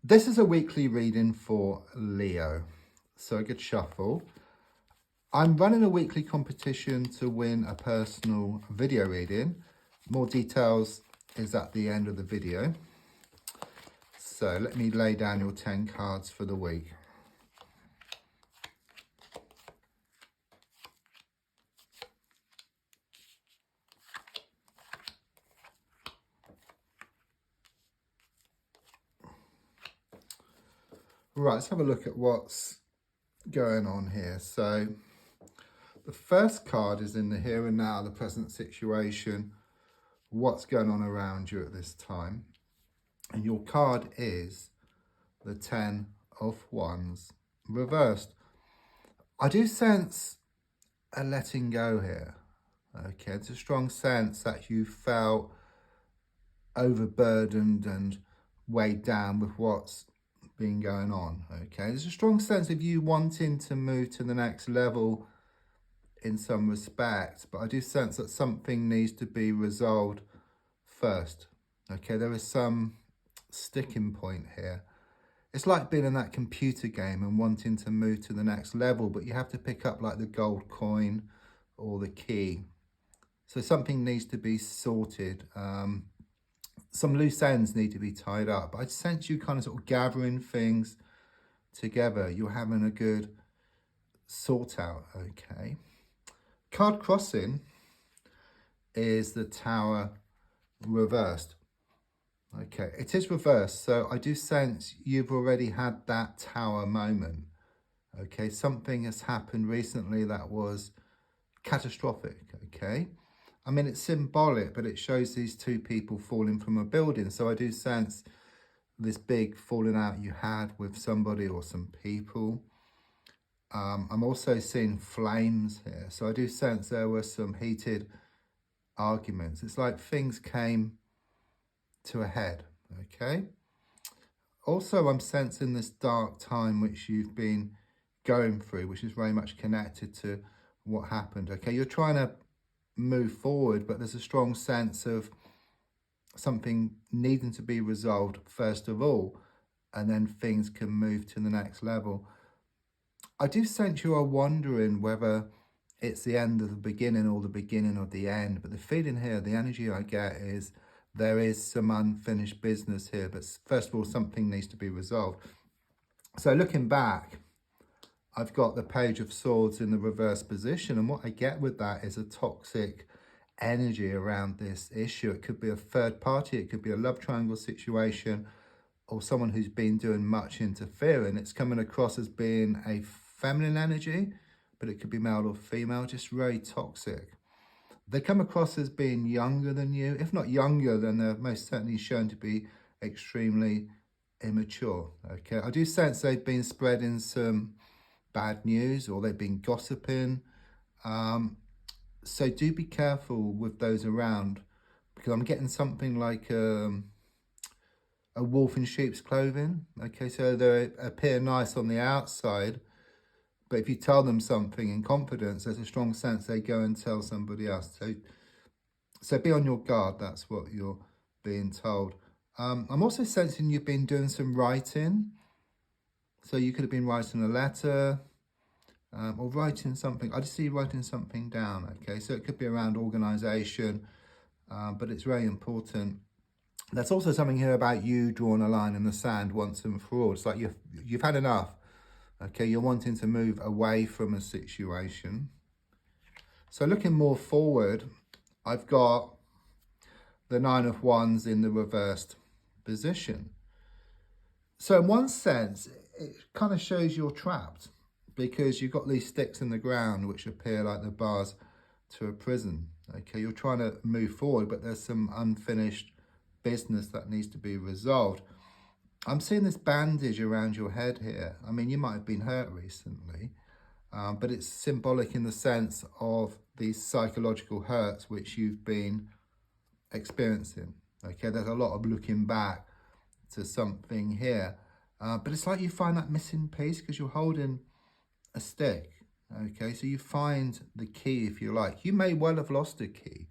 This is a weekly reading for Leo. So a good shuffle. I'm running a weekly competition to win a personal video reading. More details is at the end of the video. So let me lay down your 10 cards for the week. Right, let's have a look at what's going on here. So the first card is in the here and now, the present situation, what's going on around you at this time. And your card is the 10 of Wands reversed. I do sense a letting go here. Okay, it's a strong sense that you felt overburdened and weighed down with what's been going on. Okay, there's a strong sense of you wanting to move to the next level in some respect, but I do sense that something needs to be resolved first. Okay, there is some sticking point here. It's like being in that computer game and wanting to move to the next level, but you have to pick up like the gold coin or the key. So something needs to be sorted. Some loose ends need to be tied up. I sense you kind of sort of gathering things together. You're having a good sort out, okay? Card crossing is the Tower reversed. Okay, it is reversed, so I do sense you've already had that Tower moment. Okay, something has happened recently that was catastrophic, okay? I mean, it's symbolic, but it shows these two people falling from a building. So I do sense this big falling out you had with somebody or some people. I'm also seeing flames here. So I do sense there were some heated arguments. It's like things came to a head, okay? Also, I'm sensing this dark time which you've been going through, which is very much connected to what happened, okay? You're trying to move forward, but there's a strong sense of something needing to be resolved first of all, and then things can move to the next level. I do sense you are wondering whether it's the end of the beginning or the beginning of the end, but the feeling here, the energy I get is there is some unfinished business here, but first of all, something needs to be resolved. So looking back, I've got the Page of Swords in the reverse position, and what I get with that is a toxic energy around this issue. It could be a third party, it could be a love triangle situation, or someone who's been doing much interfering. It's coming across as being a feminine energy, but it could be male or female, just very toxic. They come across as being younger than you. If not younger, then they're most certainly shown to be extremely immature. Okay, I do sense they've been spreading some bad news or they've been gossiping. So do be careful with those around, because I'm getting something like a wolf in sheep's clothing. Okay, so they appear nice on the outside, but if you tell them something in confidence, there's a strong sense they go and tell somebody else. So be on your guard. That's what you're being told. I'm also sensing you've been doing some writing. So you could have been writing a letter or writing something. I just see you writing something down, okay? So it could be around organisation, but it's very important. There's also something here about you drawing a line in the sand once and for all. It's like you've had enough, okay? You're wanting to move away from a situation. So looking more forward, I've got the Nine of Wands in the reversed position. So in one sense, it kind of shows you're trapped because you've got these sticks in the ground which appear like the bars to a prison. Okay, you're trying to move forward, but there's some unfinished business that needs to be resolved. I'm seeing this bandage around your head here. I mean, you might have been hurt recently, but it's symbolic in the sense of these psychological hurts which you've been experiencing. Okay, there's a lot of looking back to something here, but it's like you find that missing piece because you're holding a stick. Okay, so you find the key, if you like. You may well have lost a key,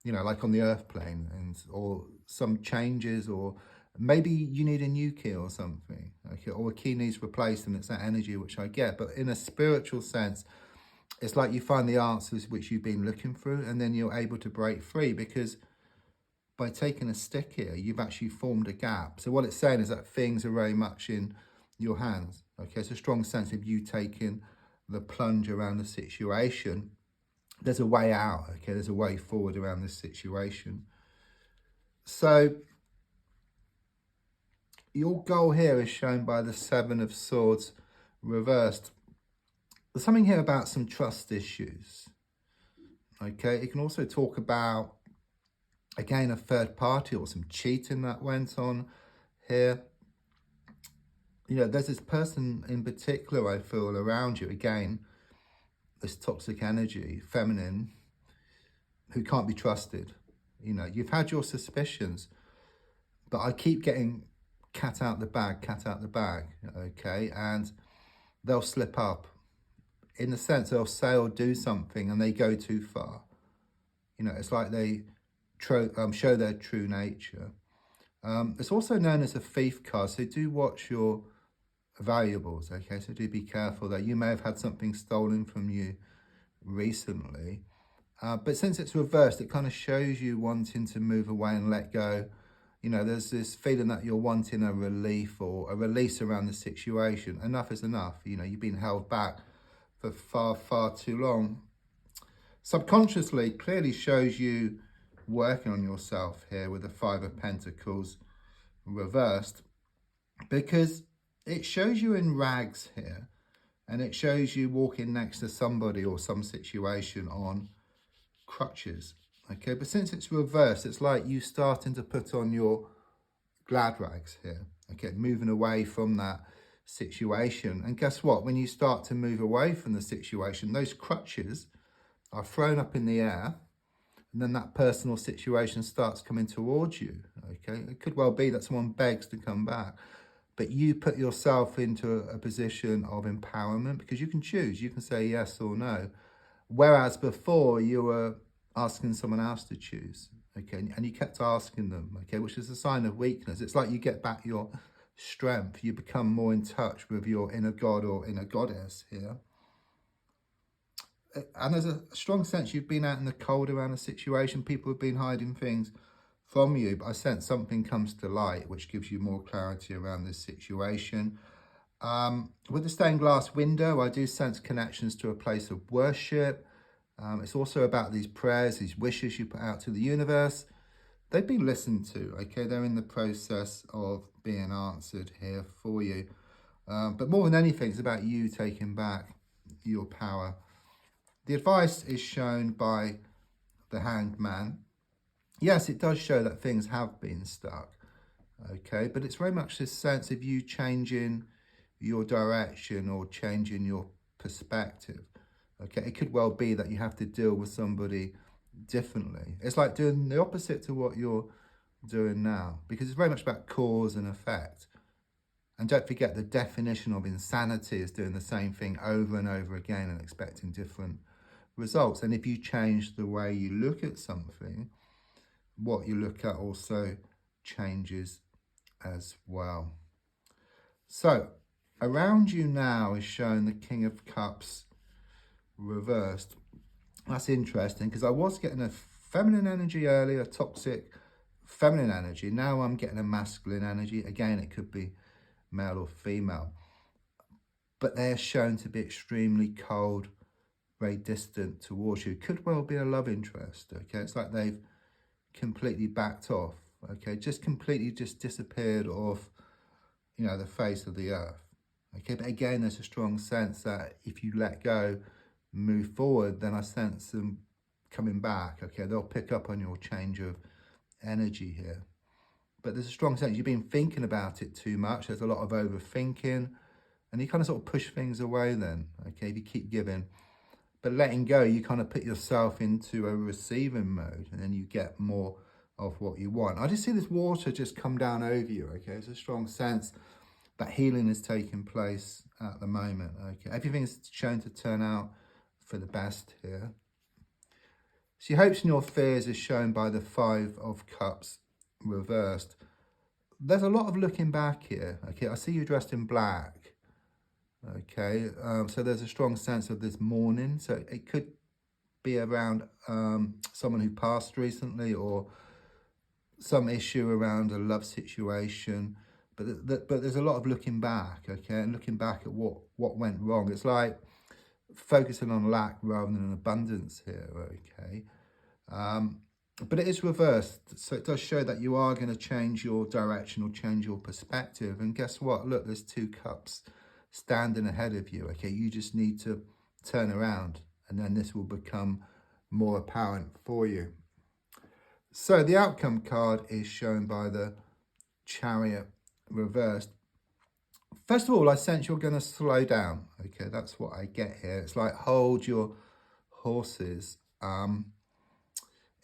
you know, like on the earth plane, or some changes or Maybe you need a new key or something, okay, or a key needs replaced, and it's that energy which I get. But in a spiritual sense, it's like you find the answers which you've been looking through, and then you're able to break free, because by taking a stick here, you've actually formed a gap. So what it's saying is that things are very much in your hands. Okay, it's a strong sense of you taking the plunge around the situation. There's a way out. Okay, there's a way forward around this situation. So your goal here is shown by the Seven of Swords reversed. There's something here about some trust issues. Okay, it can also talk about, again, a third party or some cheating that went on here. You know, there's this person in particular I feel around you, again, this toxic energy, feminine, who can't be trusted. You know, you've had your suspicions, but I keep getting cat out the bag, okay? And they'll slip up. In the sense, they'll say or do something and they go too far. You know, it's like they show their true nature. It's also known as a thief card, so do watch your valuables, okay? So do be careful that you may have had something stolen from you recently. But since it's reversed, it kind of shows you wanting to move away and let go. You know, there's this feeling that you're wanting a relief or a release around the situation. Enough is enough. You know, you've been held back for far, far too long. Subconsciously, clearly shows you working on yourself here with the Five of Pentacles reversed, because it shows you in rags here, and it shows you walking next to somebody or some situation on crutches. Okay, but since it's reversed, it's like you starting to put on your glad rags here. Okay, moving away from that situation. And guess what? When you start to move away from the situation, those crutches are thrown up in the air, and then that personal situation starts coming towards you. Okay, it could well be that someone begs to come back, but you put yourself into a position of empowerment, because you can choose. You can say yes or no. Whereas before you were asking someone else to choose, okay, and you kept asking them, okay, which is a sign of weakness. It's like you get back your strength. You become more in touch with your inner god or inner goddess here. And there's a strong sense you've been out in the cold around a situation. People have been hiding things from you, but I sense something comes to light which gives you more clarity around this situation. With the stained glass window, I do sense connections to a place of worship. It's also about these prayers, these wishes you put out to the universe. They've been listened to, okay? They're in the process of being answered here for you. But more than anything, it's about you taking back your power. The advice is shown by the Hanged Man. Yes, it does show that things have been stuck, okay? But it's very much this sense of you changing your direction or changing your perspective, okay? It could well be that you have to deal with somebody differently. It's like doing the opposite to what you're doing now, because it's very much about cause and effect. And don't forget, the definition of insanity is doing the same thing over and over again and expecting different results. And if you change the way you look at something, what you look at also changes as well. So around you now is shown the King of Cups reversed. That's interesting, because I was getting a feminine energy earlier, toxic feminine energy. Now I'm getting a masculine energy. Again, it could be male or female, but they're shown to be extremely cold, very distant towards you. Could well be a love interest, okay? It's like they've completely backed off, okay? Just completely just disappeared off, you know, the face of the earth, okay? But again, there's a strong sense that if you let go, move forward, then I sense them coming back, okay? They'll pick up on your change of energy here. But there's a strong sense you've been thinking about it too much. There's a lot of overthinking, and you kind of sort of push things away then, okay, if you keep giving. But letting go, you kind of put yourself into a receiving mode, and then you get more of what you want. I just see this water just come down over you, okay? It's a strong sense that healing is taking place at the moment, okay? Everything's shown to turn out for the best here. So your hopes and your fears is shown by the Five of Cups reversed. there's a lot of looking back here. Okay, I see you dressed in black. Okay, so there's a strong sense of this mourning. So it could be around someone who passed recently, or some issue around a love situation. But there's a lot of looking back, okay, and looking back at what went wrong. It's like focusing on lack rather than abundance here, okay. But it is reversed, so it does show that you are going to change your direction or change your perspective. And guess what? Look, there's 2 cups standing ahead of you, okay? You just need to turn around, and then this will become more apparent for you. So the outcome card is shown by the Chariot reversed. First of all, I sense you're going to slow down, okay? That's what I get here. It's like hold your horses.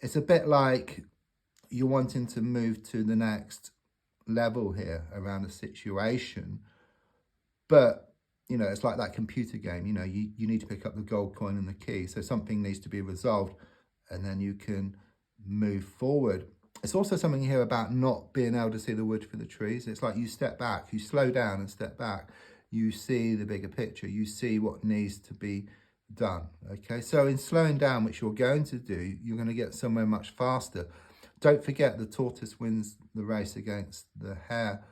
It's a bit like you're wanting to move to the next level here around a situation. But, you know, it's like that computer game. You know, you need to pick up the gold coin and the key. So something needs to be resolved, and then you can move forward. It's also something here about not being able to see the wood for the trees. It's like you step back, you slow down and step back. You see the bigger picture. You see what needs to be done, okay? So in slowing down, which you're going to do, you're going to get somewhere much faster. Don't forget, the tortoise wins the race against the hare.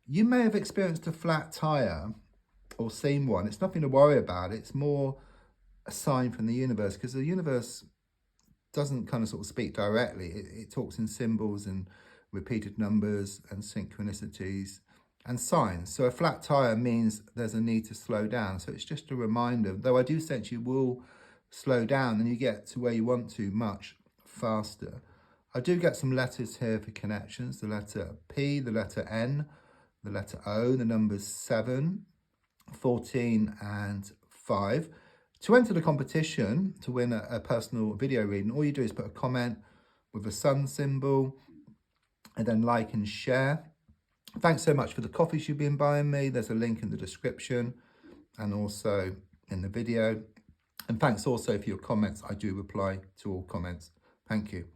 You may have experienced a flat tire or seen one. It's nothing to worry about. It's more a sign from the universe, because the universe doesn't kind of sort of speak directly. It talks in symbols and repeated numbers and synchronicities and signs. So a flat tire means there's a need to slow down. So it's just a reminder, though I do sense you will slow down and you get to where you want to much faster. I do get some letters here for connections: the letter P, the letter N, the letter O, the numbers 7, 14 and 5. To enter the competition to win a personal video reading, all you do is put a comment with a sun symbol and then like and share. Thanks so much for the coffees you've been buying me. There's a link in the description and also in the video. And thanks also for your comments. I do reply to all comments. Thank you.